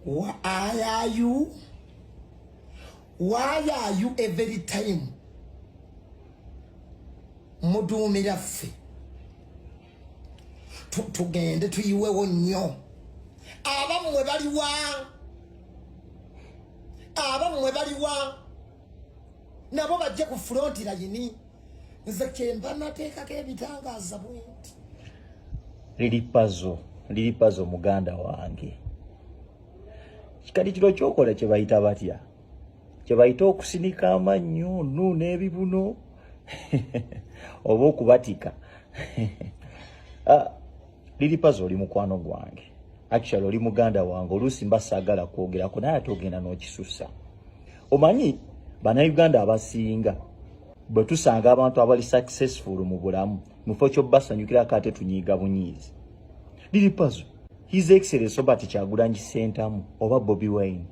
Why are you every time mudumira ffe tugende tuyiwewo nnyo abammwe baliwa nabo bajje ku front line nze kyemba nateekako ebitangaza bwenti liri puzzle muganda wange kikati kiro kyokola kye bayita batya kye bayita okusinika amannyo n'ebibuno oba okubatika liri puzzle oli mukwano gwange actually oli muganda wange oluusi mba saagala kwogerako naye ate ogenda n'okisusa omanyi bannayuganda abasinga bwe tusanga abantu abali successful mu bulamu mufo ky'obbasanyukirako ate tunyiiga bunyiizi liri puzzle His Excellency Robert Kyagulanyi Ssentamu oba Bobi Wine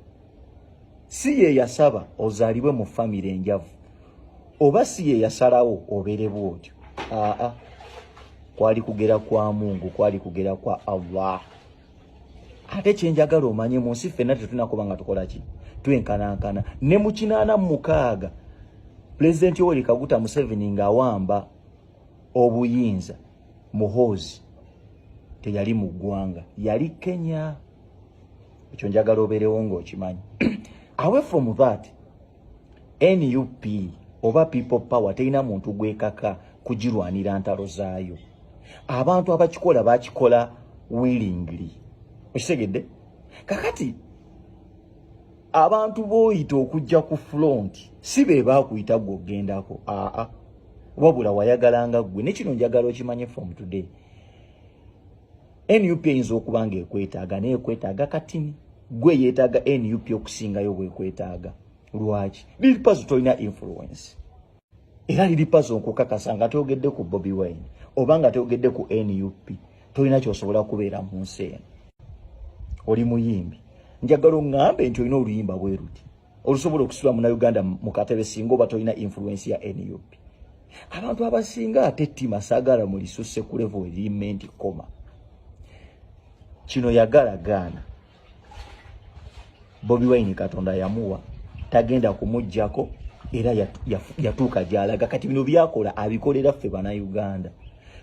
si ye yasaba ozaalibwe mu family enjavu oba si ye yasalawo obeere bw'otyo kwali kugera kwa Mungu kwali kugera kwa Allah ate kyenjagala omanye mu nsi ffenna tetunakuba nga tukola ki twenkanankana ne mu 86 Pulezidenti Yoweri Kaguta Museveni ng'awamba obuyinza Muhoozi teyali mu ggwanga yali Kenya ekyo njagala obeerewo ng'okimanyi away from that NUP oba people power terina muntu gwekaka kugirwanira ntalo zaayo abantu abakikola bakikola willingly okisegedde kakati abantu boyita okujja ku front si be baakuyita gwe ogendako wabula wayagalanga gwe nekino njagala okimanye from today NUP eyinza okuba nga ekwetaaga naye ekwetaaga katini gwe yeetaaga NUP okusingayo bwekwetaaga lwaki liri puzzle tolina influence era liri puzzle nkukakasa nga teogedde ku Bobi Wine oba nga teogedde ku NUP tolina kyosobola kubeera mu nsi eno oli muyimbi njagala oŋŋambe nti olina oluyimba bwe ruti olusobola okusula munnayuganda mu katebe singa oba tolina influence ya NUP abantu abasinga ate ttima saagala mulisusse ku level erimenti koma kino yagala gaana Bobi Wine Katonda yamuwa tagenda kumujjako era yatuuka gy'alaga kati bino byakola abikolera ffe bannayuganda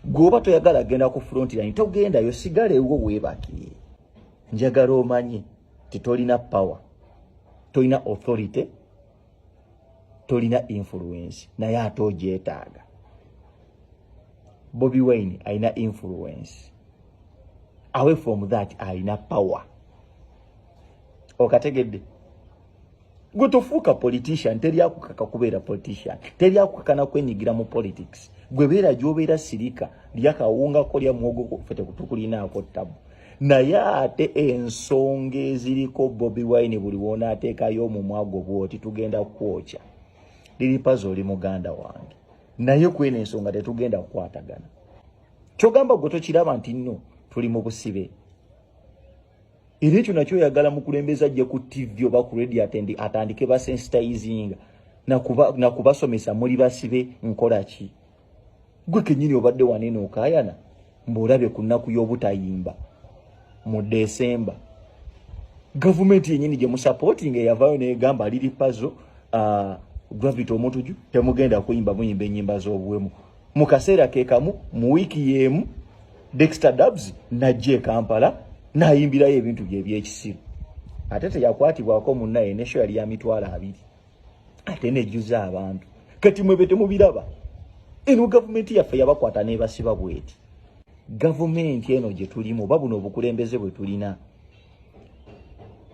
gwoba toyagala genda ku front line togendayo sigalewo weebakire njagala omanye titolina power tolina authority tolina influence naye ate ogyetaaga Bobi Wine alina influence away from that alina power okategedde gwe tofuuka politician teri akukaka kubeera politician teri akukakana kwenyigira mu politics gwe beera gy'obeera sirika lyakawungako lya muwogo fete kutukulinaako ttabu naye ate ensonga eziriko Bobi Wine buli wonaateekayo omumwa gwo bw'oti tugenda kwokya liri puzzle oli muganda wange naye kwena ensonga tetugenda kukwatagana kyogamba gwe tokiraba nti nno tuli mu busibe era ekyo nakyo yagala mukulembeza ajje ku TV oba ku radio atandike basensitizinga nakubasomesa muli basibe nkola ki gwe kenyini obadde wanene okayana mb'olabye ku nnaku y'obutayimba mu December government yenyini gye musupporting eyavaayo negamba liri puzzle Gravity Omotuju temugenda kuyimba muyimba ennyimba z'obuwemu mu kaseera ke kamu mu wiiki y'emu Dexter Dubs najje Kampala nayimbirayo ebintu bye ebyekisiru ate teyakwatibwako munnaye nesho yali ya mitwalo 2 ate nejjuza abantu kati mwebe temubiraba eno gavumenti yaffe yabakwata nebasiba bweti gavumenti eno gye tulimu babuno obukulembeze bwe tulina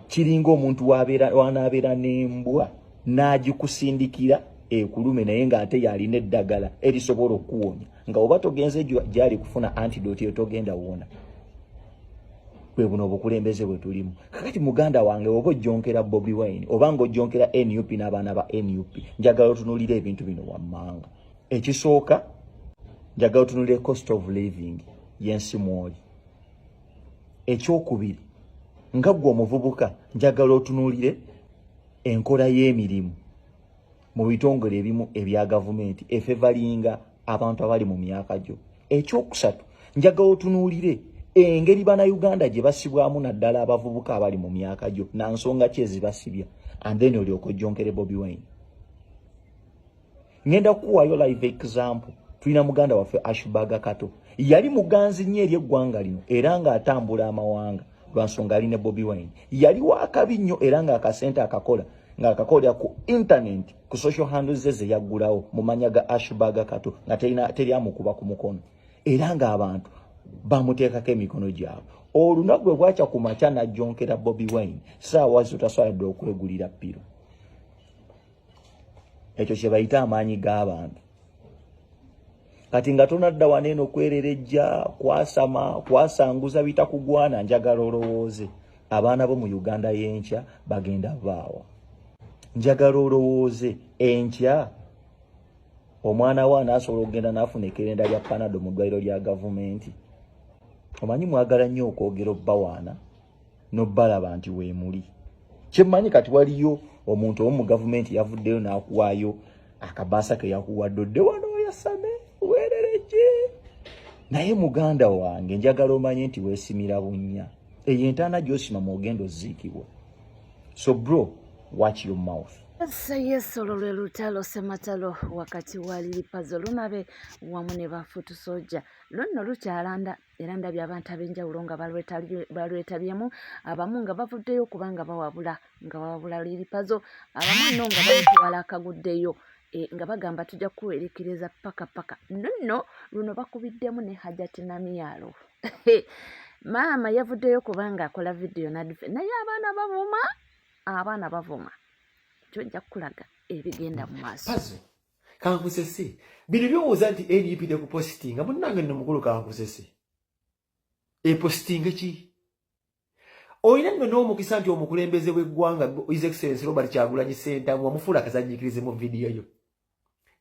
kiringa omuntu wanaabeera n'embwa n'agikusindikira ekulume naye ng'ate yalina eddagala erisobola okuwonya nga oba togenze gyali kufuna antidote yotogenda wona kwe buno obukulembeze bwe tulimu kakati muganda wange oba ojjonkera Bobi Wine oba ng'ojjonkera NUP n'abaana ba NUP njagala otunuulira ebintu bino wammanga ekisooka njagala otunuulire cost of living y'ensi mwoli ekyokubiri nga ggwe omuvubuka njagala otunuulire enkola y'emirimu mu bitongole ebimu ebya gavumenti efevalinga abantu abali mu myaka gyo ekyokusatu njagala otunuulire engeri bana Uganda gye basibwamu naddala abavubuka abali mu myaka gyo na nsonga ki ezibasibya and then olyoko jonkere Bobi Wine. Ngenda kuwayo live example. Tulina muganda waffe Ashbaga Kato yali muganzi nnyo eri eggwanga lino era nga atambula amawanga lwa nsonga ali ne Bobi Wine. Yali wakabi nnyo era nga akasente akakola nga akakolera ku internet ku social handles ze yaggulawo mu manya ga Ashbaga Kato nga teri amukuba ku mukono era nga abantu bamuteekako emikono gyabwe. Olunaku lwe bwakya ku makya n'ajjonkera Bobi Wine saawa zotaswaladde okwegulira ppiro. Ekyo kye bayita amaanyi g'abantu. Kati nga tonadda waneeno kwererejja kwasanguza bitakugwana njagala olowooze abaana bo mu Uganda y'enkya bagenda baawa. Njagala olowooze enkya omwana wa n'asobola okugenda n'afuna ekerenda lya Panado mu ddwaliro lya gavumenti. Omanyi mwagala nnyo okwogera obbawaana n'obbalaba nti weemuli. Kyemmanyi kati waliyo omuntu omu mu gavumenti yavuddeyo n'akuwaayo akabaasa ke yakuwadde odde wano oyasame weerereje. Naye muganda wange njagala omanye nti weesimira bunnya. Eyo entaana gy'osima mw'ogenda oziikibwa. So bro, watch your mouth. Yes, olwo lutalo sematalo wakati wa Lilipazo lunabe wamu ne bafutu soja lonno lukyalanda era ndabye abantu ab'enjawulo nga balwetabyemu abamu nga bavuddeyo kubanga bawabula Lilipazo abamu nno nga bamutwala akaguddeyo nga bagamba tujja kuwerekereza paka nno luno bakubiddemu ne Hajati Namiyalo maama yavuddeyo kubanga akola video naye abaana bavuma Chonja kulaga ebigenda mu maaso. Pazo kankusese bino byowooza nti NUP ne ku postinga munnange nno mukulu kankusese postinga ki oyina nno n'omukisa nti omukulembeze w'eggwanga His Excellency Robert Kyagulanyi Ssentamu wamufuula akazanyiikirize mu vidiyo yo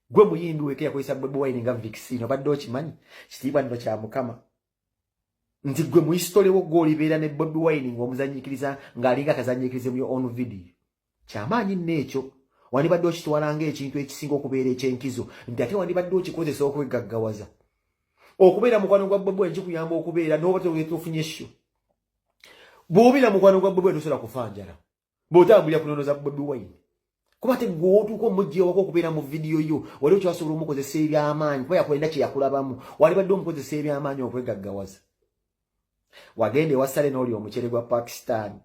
gwe muyimbi weke yakozesa Bobi Wine nga vaccine obadde okimanyi kitiibwa nno kya Mukama nti gwe mu history wo gw'olibeera ne Bobi Wine ng'omuzanyiikiriza ng'alinga akazanyiikirize mu yo on video kyamaanyi n'ekyo wandibadde okitwalanga ekintu ekisinga okubeera ekyenkizo nti ate wandibadde okikozesa okwegaggawaza okubeera mukwano gwa Bobi Wine kikuyamba okubeera n'oba tofunye essho bw'obeera mukwano gwa Bobi Wine tosobola kufa njala bw'otambulira kunonoza Bobi Wine kuba ate gw'otuuka omujja wako okubeera mu vidiyo yo wali okyasobola omukozesa ebyamaanyi kuba yakulenda kye yakulabamu wandibadde omukozesa ebyamaanyi okwegaggawaza wagenda ewa Sale n'oli omukyere gwa Pakistan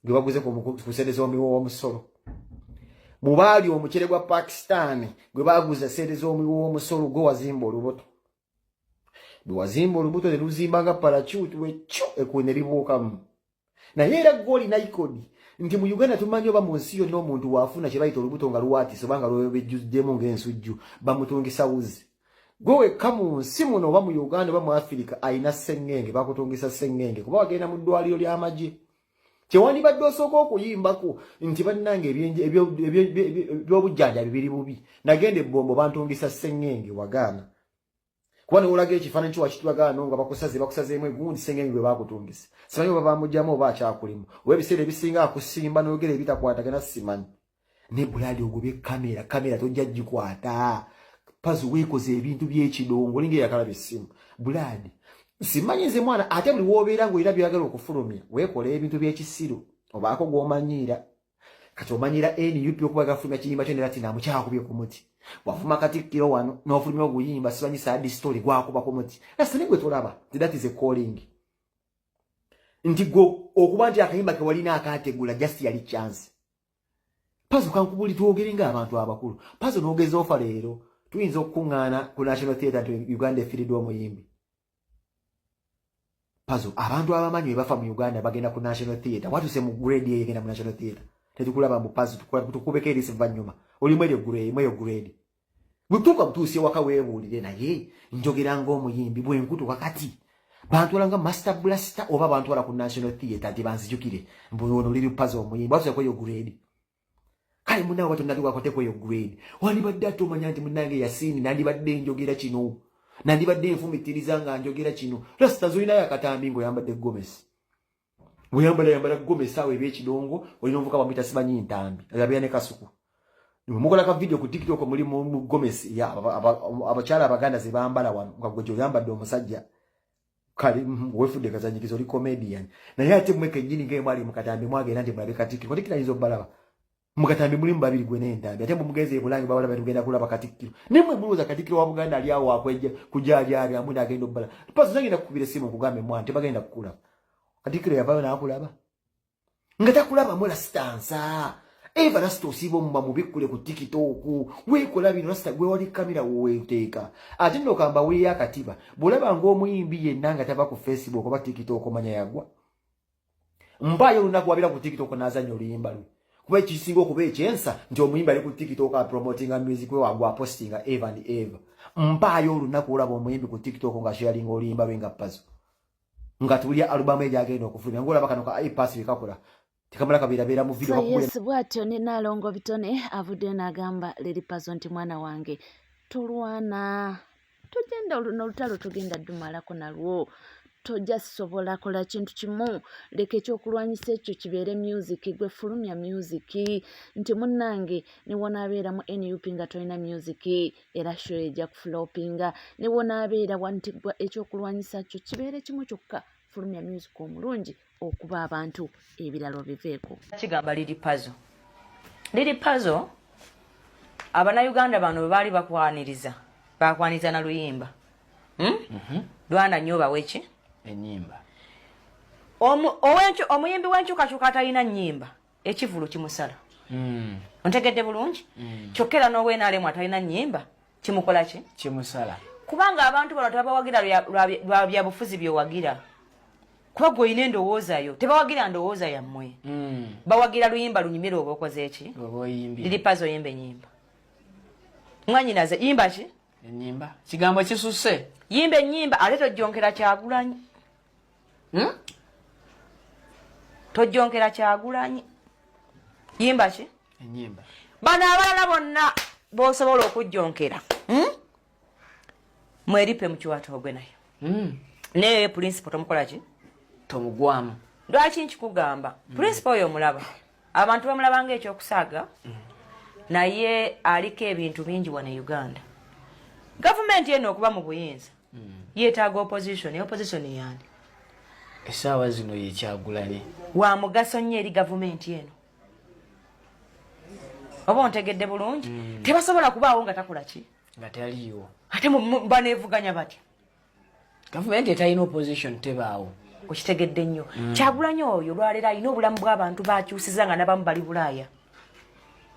gwe baguze ku sente z'omuwiwo w'omusolo mu baali omukyere gwa Pakistan gwe baguza sente z'omuwiwo w'omusolo gwe wazimba olubuto bwe wazimba olubuto ne luzimba nga parachute wekyo ekkubo ne libuukamu naye era gwe olina ikodi nti mu Uganda tumanyi oba mu nsi yonna omuntu waafuna kye bayita olubuto nga luwaatise oba nga lwebejjuddemu ng'ensujju bamutungisa wuzi gwe wekka mu nsi muno oba mu Uganda oba mu Afirika ayina sseŋŋenge bakutungisa sseŋŋenge kuba wagenda mu ddwaliro ly'amagye kyewandibadde osooka okuyimbako nti bannange ebyobujjanjabi biri bubi nagenda ebbombo bantungisa sseŋŋenge wagaana kuba newolaga ekifaananyi kiwakitwagaano nga bakusazeemu egundi sseŋŋenge gwe bakutungisa simanyi oba bamugjamu oba akyakulimu oba ebiseera ebisinga akusimba n'oyogera ebitakwatagana simanyi ne buladi ogobye kamera tojja gikwata Pazo weekoze ebintu by'ekidongo olinga eyakalaba essimu buladi simanyi nze mwana ate buli woobeera ng'olina byagala okufulumya weekola ebintu by'ekisiru obaako gw'omanyiira kati omanyiira NUP okuba gafulumya kiyimba kyo nera ti namukyakubye ku muti wafuma Katikkiro wano n'ofulumya oguyimba simanyi saadi story gwakuba ku muti nasani gwe tolaba nti that is a calling nti gwe okuba nti akayimba ke walina akaategula just yali chance Pazo kankubuli twogere ng'abantu abakulu Pazo n'ogeza ofa leero tuyinza okukuŋŋaana ku National Theatre nti Uganda efiiriddwa omuyimbi Pazo abantu abamanyi bafa mu Uganda bagenda ku National Theatre watuse mu grade yegenda mu National Theatre tetukulaba mu Pazo tukubeka eri sivanyuma olimu eyo grade butuuka butuusi waka weebuulire naye njogera ng'omuyimbi bwenkutuka kati bantwala nga Master Blaster oba bantwala ku National Theatre nti banzijukire mbuyono liri Pazo omuyimbi watuse kweyo grade kale munawe watonaliwakotekwa eyo grade wandibadde ate omanya nti munnange Yasini nandibadde njogera kino nandibadde nfumitiriza nga njogera kino rasita zolinayo akatambi ng'oyambadde gomesi yambala gomesi awo ebyekidongo olina omuvuka bamuyita simanyi ntambi abeera ne kasuku mukola ka video ku TikTok muli mu gomesi abakyala abaganda ze bambala wano nga gwe gy'oyambadde omusajja kali wefude kazanyikizo oli comedian naye ate mweke nyini nge mwali mukatambi mwagenda ndi mulabe Katikkiro Katikkiro izo balaba mukatambi muli mbabiri gwene ndambi ate mumugeze ebulangi bawala batugenda kulaba Katikkiro nimwe muluza Katikkiro wa Buganda ali awo akweje kujaja ali amuna agenda obbala paso zagenda kukubira simu kugambe mwante bagenda kukula Katikkiro yabayo na akulaba ngata kulaba mula stanza eva rasto sibo mba mubikule ku TikTok we kola bino rasta gwe wali kamera we teka ate ndo kamba we yakatiba bulaba ngo muyimbi yenanga taba ku Facebook oba TikTok manya yagwa mbayo lunakuwabira ku TikTok nazanyo oluyimba lu kuba ekisinga okuba ekyensa nti omuyimba ali ku TikTok a promotinga music we wagwa postinga Eva and Eva mbayo olunaku olaba omuyimbi ku TikTok nga sharing oluyimba lwe nga puzzle nga tulia album eja agenda okufuna ngolaba kano ka iPass bikakola tikamala kabira mu video bakubira yes bwatyo ne nalongo bitone avudde nagamba Lady Pazzo nti mwana wange tulwana tugenda olutalo tugenda dumalako nalwo tojja sobola kola kintu kimu leke ekyokulwanyisa ekyo kibeere music gwe fulumya music nti munnange ne wonaabeera mu NUP nga tolina music era show ejja kuflopinga ne wonaabeera wanti ekyokulwanyisa kyo kibeere kimu kyokka fulumya music omulungi okuba abantu ebiralo biveeko kigamba Lady Pazzo Uganda bano bali bakwaniriza na luyimba Lwanda nyoba wechi enyimba omuyimbi w'enkyukakyuka atalina nnyimba ekivulu kimusala ontegedde bulungi kyokera n'oweenaalemu atalina nnyimba kimukola ki kimusala kubanga abantu bano tebawagira lwa byabufuzi byowagira kuba gwe olina endowoozayo tebawagira ndowooza yammwe bawagira luyimba lunyumira oba okoze eki Lady Pazzo oyimba ennyimba mwanyinaze yimba ki ennyimba kigambo kisuse yimba ennyimba ate tojjonkera Kyagulanyi tojjonkera Kyagulanyi yimba ki ennyimba bano abalala bonna b'osobola okujjonkera mweripe mu kiwato nayo naye principal tomukola ki tomugwamu lwaki nkikugamba principal oyo omulaba abantu bamulaba ng'ekyokusaaga naye aliko ebintu bingi wano Uganda gavumenti eno okuba mu buyinza yeetaaga opposition yani essaawa zino ye Kyagulanyi wa mugaso nnyo eri gavumenti eno oba ontegedde bulungi tebasobola kubaawo nga takola ki nga taliiwo ate baneevuganya batya gavumenti etalina opposition tebaawo okitegedde nnyo Kyagulanyi oyo lwaleero alina obulamu bw'abantu bakyusiza nga nabamu bali Bulaaya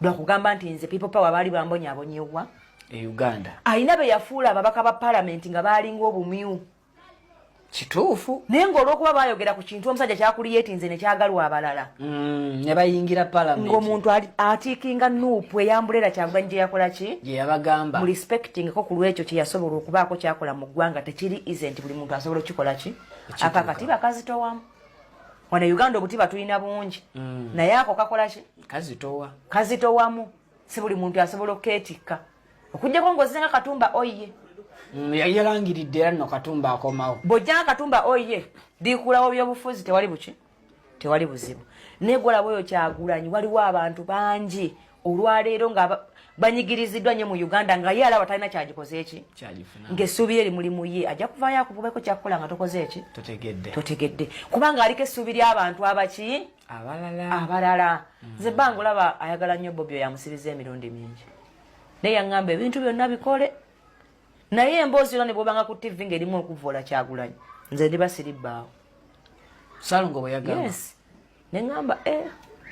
lwakugamba nti nze people power baali bambonyaabonyewa e Uganda alina be yafuula ababaka ba parliament nga baalinga obumyu kituufu naye ng'olwokuba baayogera ku kintu omusajja kyakuliyeetinze ne kyagalwa abalala ne bayingira parliament ng'omuntu atiikinga nuupu eyambulera Kyagulanyi gye yakola ki gye yabagamba mu respectingko ku lwekyo kye yasobola okubaako kyakola mu ggwanga tekiri isent buli muntu asobola okukikola ki akakatiba kazitowamu wano Uganda obutiba tulina bungi naye ako kakola ki kazitowamu si buli muntu asobola okukeetikka okujjako ng'ozizenga Katumba oye yalangiridde era nno Katumba akomawo bw'ojjanga Katumba oye diikulawo byobufuzi tewali buzibu naye gwolaba oyo Kyagulanyi waliwo abantu bangi olwaleero nga banyigiriziddwa nnyo mu Uganda nga ye alaba talina kyagikoze eki ng'essuubi eri mulimu ye ajja kuvaayo akuvubeko kyakukola nga tokoze eki totegedde kubanga aliko essuubi ly'abantu abaki abalala nze bbanga olaba ayagala nnyo Bobi oyo yamusiriza emirundi mingi naye yaŋŋamba ebintu byonna bikole naye emboozi yonna ne bw'obanga ku TV ng'erimu okuvoola Kyagulanyi nze ndiba siribbaawo Salongo bwe yagamba yes ne ŋŋamba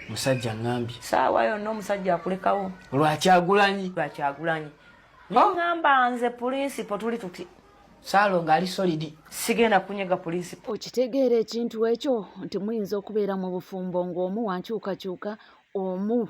musajja ŋŋambye saawa yonna omusajja akulekawo lwa Kyagulanyi ne ŋŋamba nze principal tuli tuti Salongo ali solidi sigenda kunyega principal okitegeera ekintu ekyo nti muyinza okubeera mu bufumbo ng'omu wankyukakyuka omu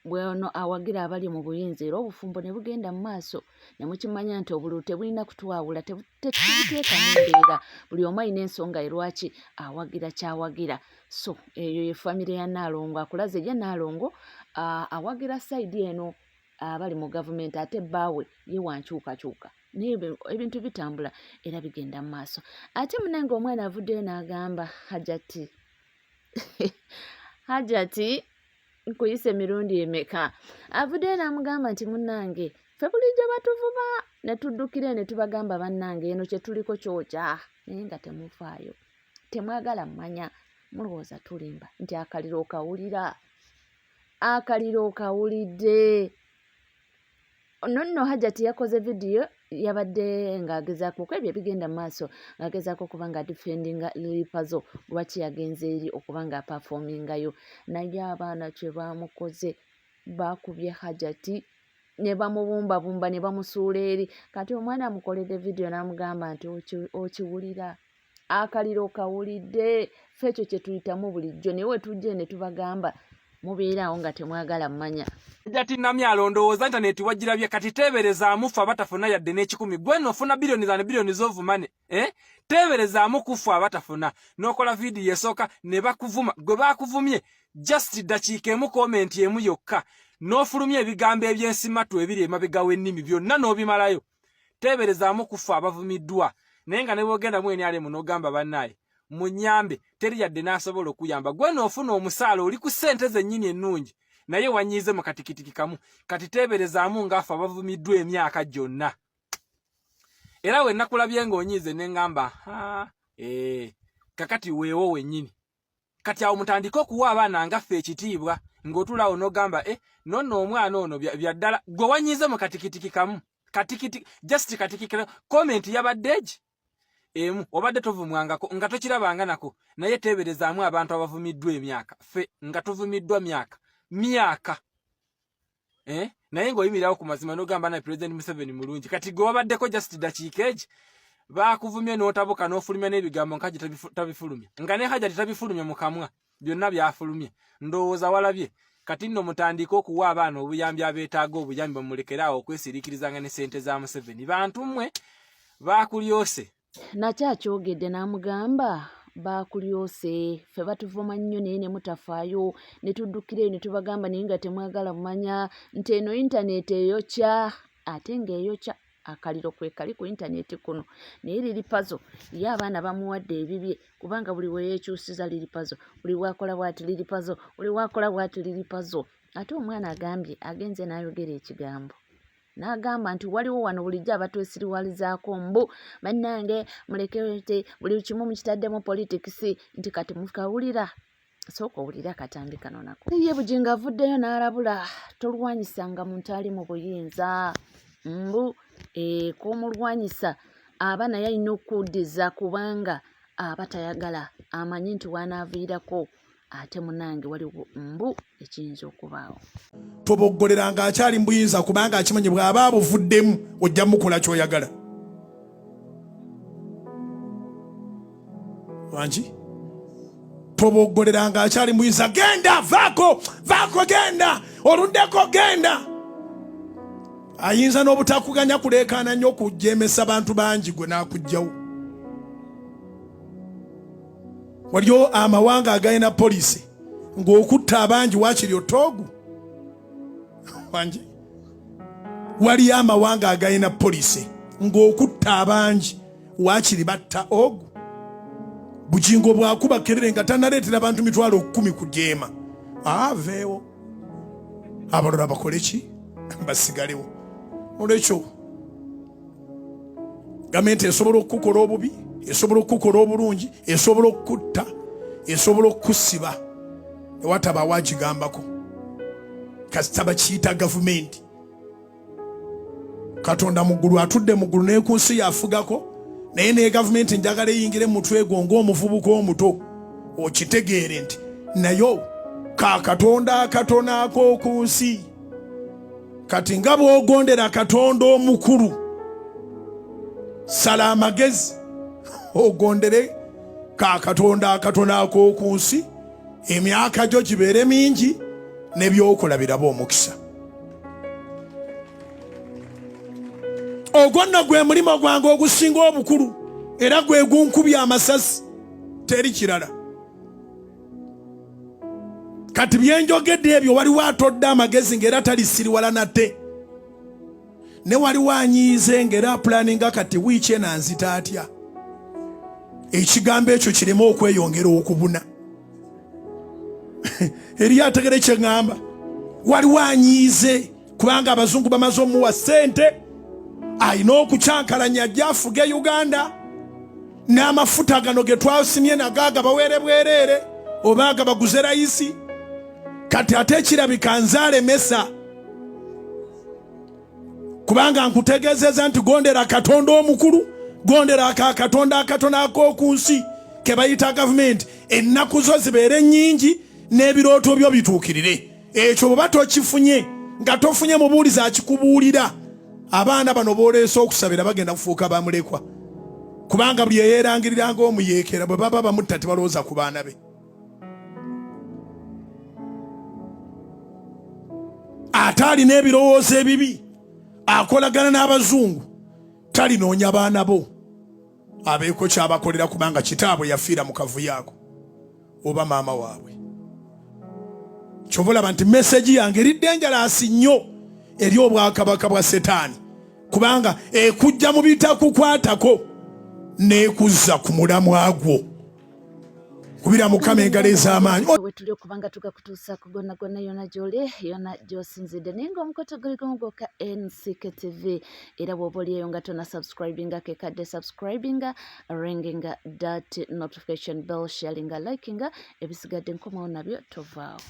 bw'ono awagira abali mu buyinza era obufumbo ne bugenda mu maaso ne mukimanya nti obululu tebulina kutwawula tetubuteekamu mbeera buli omu alina ensonga lwaki awagira kyawagira so eyo ye famire ya Nalongo akulaze ye Nalongo awagira sayidi eno abali mu gavumenti ate bbaawe ye wankyukakyuka naye ebintu bitambula era bigenda mu maaso ate munange omwana avuddeyo n'agamba Hajati nkuyise emirundi emeka avuddeyo n'amugamba nti munnange ffe bulijjo batuvuba ne tuddukire ne tubagamba bannange eno kye tuliko kyokya naye nga temufaayo temwagala mmanya mulowooza tulimba nti akaliro okawulira akaliro okawulidde nonno Hajati yakoze vidiyo yabadde ng'agezaako okwebyo ebigenda mu maaso ng'agezaako okuba nga defendinga Lily Puzzle lwaki yagenze eri okuba nga apafomingayo naye abaana kye baamukoze baakubye Hajati ne bamubumbabumba ne bamusuula eri kati omwana amukoledde vidiyo n'amugamba nti okiwulira akaliro okawulidde ffe ekyo kye tuyitamu bulijjo naye we tujje ne tubagamba mubeerawo nga temwagala mmanya Hajati namyalo ndowooza intaneti wagirabye kati teeberezaamu ffe abatafuna yadde n'ekikumi gwe n'ofuna biliyoni za ne biliyoni z'ovumane teeberezaamu ku ffe abatafuna n'okola vidiyo esooka ne bakuvuma gwe baakuvumye just dakiika emu komenti emu yokka n'ofulumya ebigambo eby'ensimatu ebiri emabega w'ennimi byonna n'obimalayo teeberezaamu ku ffe abavumiddwa naye nga ne bw'ogenda mu NRM n'ogamba bannaaye munyambe teri yadde n'asobola okuyamba gwe n'ofuna omusaala oli ku ssente zennyini ennungi naye wanyiize mu katikitiki kamu kati teeberezaamu ng'affe abavumiddwa emyaka gyonna era we nakulabye ng'onyiize ne ngamba kakati weewo wennyini kati awo mutandike okuwa abaana ngaffe ekitiibwa ng'otulaawo n'ogamba nonno omwana ono byaddala gwe wanyiize mu katikitiki kamu just katikikira komenti yabadde egi emu obadde tovumwangako nga tokirabanga nako naye teeberezaamu abantu abavumiddwa emyaka ffe nga tuvumiddwa myaka naye ng'oyimirirawo ku mazima n'ogamba naye President Museveni mulungi kati gwe wabaddeko just dakiika egi baakuvumye n'otabuka n'ofulumya n'ebigambo nkaje tabifulumya nga ne Hajati tabifulumya mu kamwa byonna byafulumye ndowooza walabye kati nno mutandika okuwa abaana obuyambi abeetaaga obuyambi bamulekeraawo okwesiriikirizanga ne ssente za Museveni bantu mmwe baakulyose nakyakyogedde n'amugamba baakulyose ffe batuvuma nnyo naye ne mutafaayo ne tuddukira ne tubagamba naye nga temwagala mumanya nti eno intaneti eyokya ate ng'eyokya akaliro kwe kali ku intaneti kuno naye Lily Puzzle ye abaana bamuwadde ebibye kubanga buli weyeekyusiza Lily Puzzle buli wakola bw'ati Lily Puzzle buli wakola bw'ati Lily Puzzle ate omwana agambye agenze n'ayogera ekigambo n'agamba nti waliwo wano bulijjo abatwesiriwalizaako mbu bannange mulekete buli kimu mukitaddemu politics nti kati mukawulira sooka owulira akatambi kano nako ye bujinga avuddeyo n'alabula tolwanyisanga muntu ali mu buyinza mbu k'omulwanyisa aba naye alina okuddiza kubanga aba tayagala amanyi nti wanaaviirako ate munange waliwo mbu ekiyinza okubaawo toboggolera akyali mu buyinza kubanga akimanyi bw'aba abuvuddemu ojja mukola ky'oyagala wangi toboggolera akyali mu buyinza genda vaako genda oluddeko genda ayinza n'obutakuganya kuleekaana nnyo okujemesa bantu bangi gwe n'akugjawo waliyo amawanga agalina polisi ng'okutta abangi waakiri otoogu wangi waliyo amawanga agalina polisi ng'okutta abangi waakiri batta ogu bujingo bwakuba kerere nga tannaleetera abantu 10,000 kujeema aveewo abalala bakole ki basigalewo olwekyo gavumenti esobola okukola obubi esobola okukola obulungi esobola okutta esobola okusiba ewataba wagigambako kasita bakiyita gavumenti katonda muggulu atudde muggulu naye ku nsi yafugako naye ne gavumenti njagala eyingire mu mutwe gwo ng'omuvubuka omuto okitegeere nti nayo ka katonda akatono ak'oku nsi kati nga bw'ogondera katonda omukulu sala amagezi ogondere ka katonda akatono ak'oku nsi emyaka gyo gibeere mingi n'ebyokola biraba omukisa ogwo nno gwe mulimo gwange ogusinga obukulu era gwe gunkubya amasasi teri kirala kati byenjogedde ebyo waliwo atodde amagezi ng'era talisiriwala nate ne waliwo anyiize ng'era apulaninga kati wiiki eno anzita atya ekigambo ekyo kireme okweyongera okubuna eri ategere kye ŋŋamba waliwo anyiize kubanga abazungu bamaze omuwa ssente alina okucyankalanya ajja afuge Uganda n'amafuta gano ge twasimye nagaaga baweere bwereere oba aga baguze layisi kati ate ekirabika nzaalemesa kubanga nkutegeezeza nti gondera Katonda omukulu gondera akatonda akatono ak'oku nsi ke bayita gavumenti ennaku zo zibeere nnyingi n'ebirooto byo bituukirire ekyo bwe batokifunye nga tofunye mubuulizi akikubuulira abaana bano booleese okusabira bagenda kufuuka bamulekwa kubanga buli eyeerangirira ng'omuyeekera bwe baba bamutta tebalowooza ku baana be ate alina ebirowoozo ebibi akolagana n'abazungu talinoonya baana bo abeeko kyabakolera kubanga kitaabwe yafiira mu kavuyo ako oba maama waabwe kyobulaba nti meseji yange eri denjalasi nnyo eri obwakabaka bwa Setaani kubanga ekujja mu bitakukwatako n'ekuzza ku mulamwa gwo kubira Mukama engalo ez'amaanyi wetuli okubanga tugakutuusa ku gonna gonna yona gy'oli yona gy'osinzidde naye ng'omukoto guli gumu gwokka NCK TV era bw'oba oliyo nga tona subscribinga kekadde subscribinga ringinga that notification bell sharinga likinga ebisigadde nkomawo nabyo tovaawo